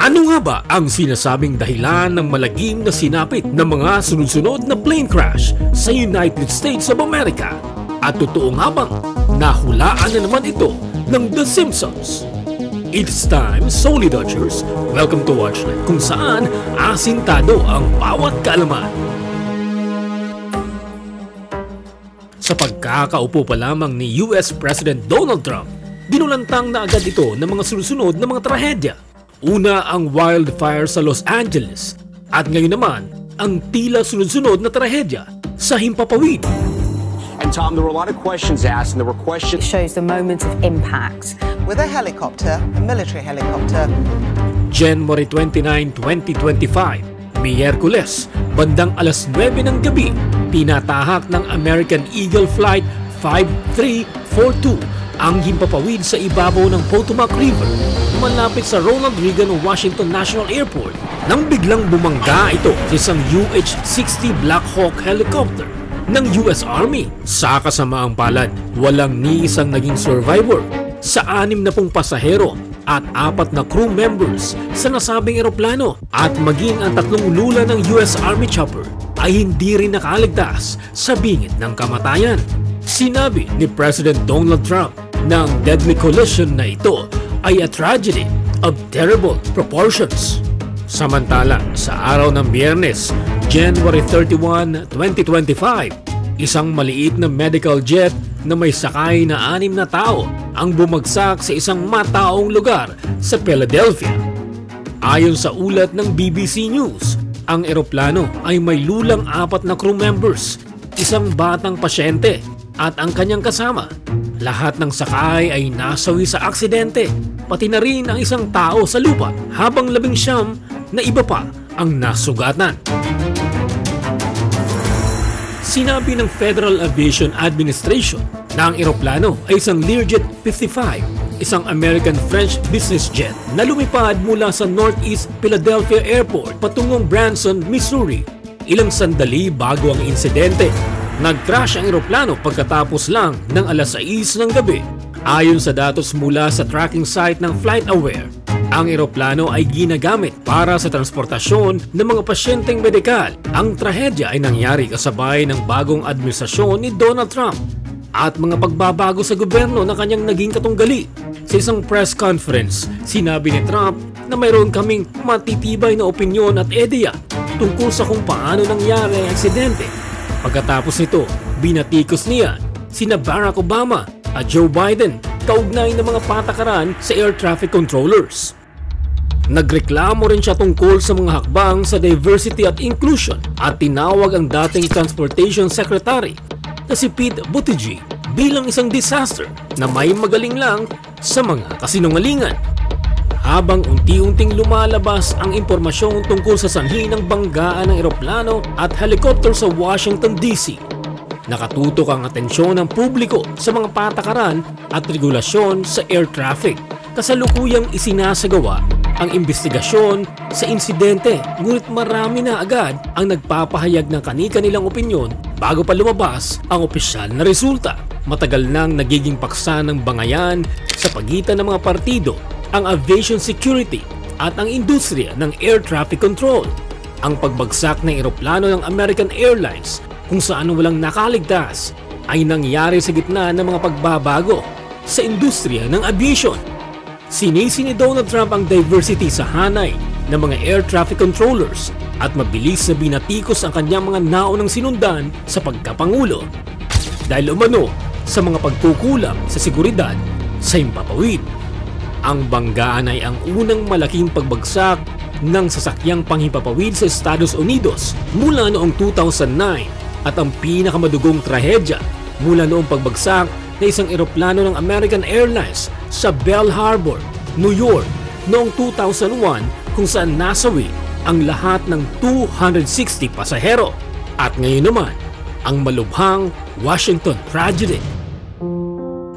Ano nga ba ang sinasabing dahilan ng malagim na sinapit ng mga sunod-sunod na plane crash sa United States of America? At totoo nga bang nahulaan na naman ito ng The Simpsons? It's time, Solid Dodgers. Welcome to Watchline, kung saan asintado ang bawat kaalaman. Sa pagkakaupo pa lamang ni US President Donald Trump, binulantang na agad ito ng mga sunod-sunod na mga trahedya. Una ang wildfire sa Los Angeles at ngayon naman ang tila sunod-sunod na trahedya sa Himpapawid. And Tom, there were a lot of questions asked and there were questions. It shows the moment of impact. With a helicopter, a military helicopter. January 29, 2025, Miyerkules, bandang alas 9 ng gabi, tinatahak ng American Eagle Flight 5342 ang himpapawid sa ibabaw ng Potomac River malapit sa Ronald Reagan Washington National Airport nang biglang bumangga ito sa isang UH-60 Black Hawk helicopter ng US Army. Sa kasamaang palad, walang ni isang naging survivor sa 60 pasahero at 4 na crew members sa nasabing eroplano at maging ang 3 lula ng US Army chopper ay hindi rin nakaligtas sa bingit ng kamatayan. Sinabi ni President Donald Trump na ang deadly collision na ito ay a tragedy of terrible proportions. Samantala, sa araw ng Biyernes, January 31, 2025, isang maliit na medical jet na may sakay na 6 na tao ang bumagsak sa isang mataong lugar sa Philadelphia. Ayon sa ulat ng BBC News, ang eroplano ay may lulang 4 na crew members, isang batang pasyente at ang kanyang kasama. Lahat ng sakay ay nasawi sa aksidente, pati na rin ang isang tao sa lupa habang 19 na iba pa ang nasugatan. Sinabi ng Federal Aviation Administration na ang eroplano ay isang Learjet 55, isang American-French business jet na lumipad mula sa Northeast Philadelphia Airport patungong Branson, Missouri. Ilang sandali bago ang insidente, nag-crash ang eroplano pagkatapos lang ng alas 6 ng gabi. Ayon sa datos mula sa tracking site ng FlightAware, ang eroplano ay ginagamit para sa transportasyon ng mga pasyenteng medikal. Ang trahedya ay nangyari kasabay ng bagong administrasyon ni Donald Trump at mga pagbabago sa gobyerno na kanyang naging katunggali. Sa isang press conference, sinabi ni Trump na mayroon kaming matitibay na opinyon at ideya tungkol sa kung paano nangyari ang aksidente. Pagkatapos nito, binatikos niya sina Barack Obama at Joe Biden kaugnay ng mga patakaran sa air traffic controllers. Nagreklamo rin siya tungkol sa mga hakbang sa diversity at inclusion at tinawag ang dating Transportation Secretary na si Pete Buttigieg bilang isang disaster na may magaling lang sa mga kasinungalingan. Habang unti-unting lumalabas ang impormasyon tungkol sa sanhi ng banggaan ng eroplano at helicopter sa Washington, D.C., nakatutok ang atensyon ng publiko sa mga patakaran at regulasyon sa air traffic. Kasalukuyang isinasagawa ang investigasyon sa insidente, ngunit marami na agad ang nagpapahayag ng kani-kanilang opinyon bago pa lumabas ang opisyal na resulta. Matagal nang nagiging paksa ng bangayan sa pagitan ng mga partido ang aviation security at ang industriya ng air traffic control. Ang pagbagsak ng eroplano ng American Airlines kung saan walang nakaligtas ay nangyari sa gitna ng mga pagbabago sa industriya ng aviation. Sinisi ni Donald Trump ang diversity sa hanay ng mga air traffic controllers at mabilis na binatikos ang kanyang mga naunang sinundan sa pagkapangulo dahil umano sa mga pagkukulang sa seguridad sa himpapawid. Ang banggaan ay ang unang malaking pagbagsak ng sasakyang panghimpapawid sa Estados Unidos mula noong 2009 at ang pinakamadugong trahedya mula noong pagbagsak na isang eroplano ng American Airlines sa Belle Harbor, New York noong 2001 kung saan nasawi ang lahat ng 260 pasahero. At ngayon naman, ang malubhang Washington tragedy.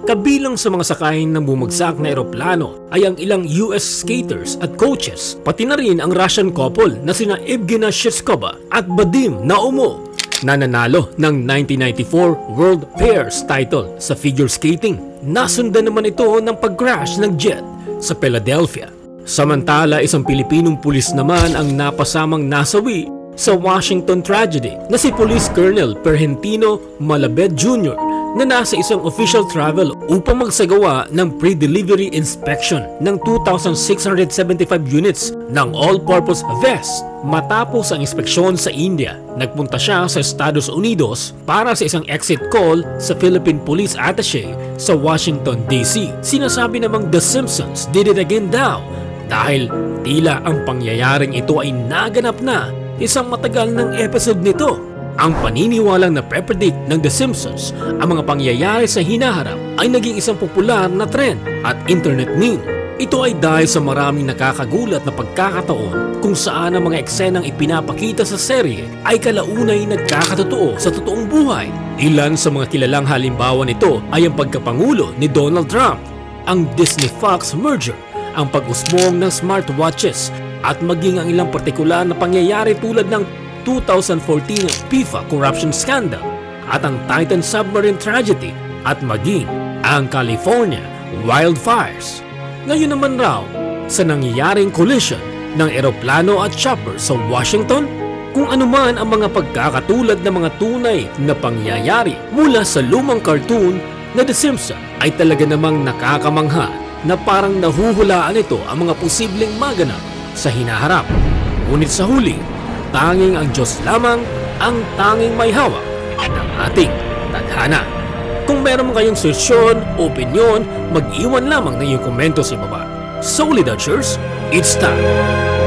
Kabilang sa mga sakay ng bumagsak na eroplano ay ang ilang US skaters at coaches, pati na rin ang Russian couple na sina Evgeny Shishkova at Vadim Naumov na nanalo ng 1994 World Pairs title sa figure skating. Nasundan naman ito ng pag-crash ng jet sa Philadelphia. Samantala, isang Pilipinong pulis naman ang napasamang nasawi sa Washington tragedy na si Police Colonel Pergentino Malabed Jr. na nasa isang official travel upang magsagawa ng pre-delivery inspection ng 2,675 units ng all-purpose vest. Matapos ang inspeksyon sa India, nagpunta siya sa Estados Unidos para sa isang exit call sa Philippine Police Attaché sa Washington, D.C. Sinasabi namang The Simpsons did it again daw dahil tila ang pangyayaring ito ay naganap na isang matagal ng episode nito. Ang paniniwalang na pre-predict ng The Simpsons ang mga pangyayari sa hinaharap ay naging isang popular na trend at internet meme. Ito ay dahil sa maraming nakakagulat na pagkakataon kung saan ang mga eksenang ipinapakita sa serye ay kalaunay nagkakatotoo sa totoong buhay. Ilan sa mga kilalang halimbawa nito ay ang pagkapangulo ni Donald Trump, ang Disney-Fox merger, ang pag-usbong ng smartwatches at maging ang ilang partikular na pangyayari tulad ng 2014 FIFA corruption scandal at ang Titan submarine tragedy at maging ang California wildfires. Ngayon naman raw sa nangyayaring collision ng eroplano at chopper sa Washington, kung anuman ang mga pagkakatulad ng mga tunay na pangyayari mula sa lumang cartoon na The Simpsons ay talaga namang nakakamangha na parang nahuhulaan ito ang mga posibleng maganap sa hinaharap. Ngunit sa huli, tanging ang Diyos lamang ang tanging may hawak ng ating tadhana. Kung meron mo kayong suggestion o opinion, mag-iwan lamang ng iyong komento sa ibaba. Solid Dutchers, it's time!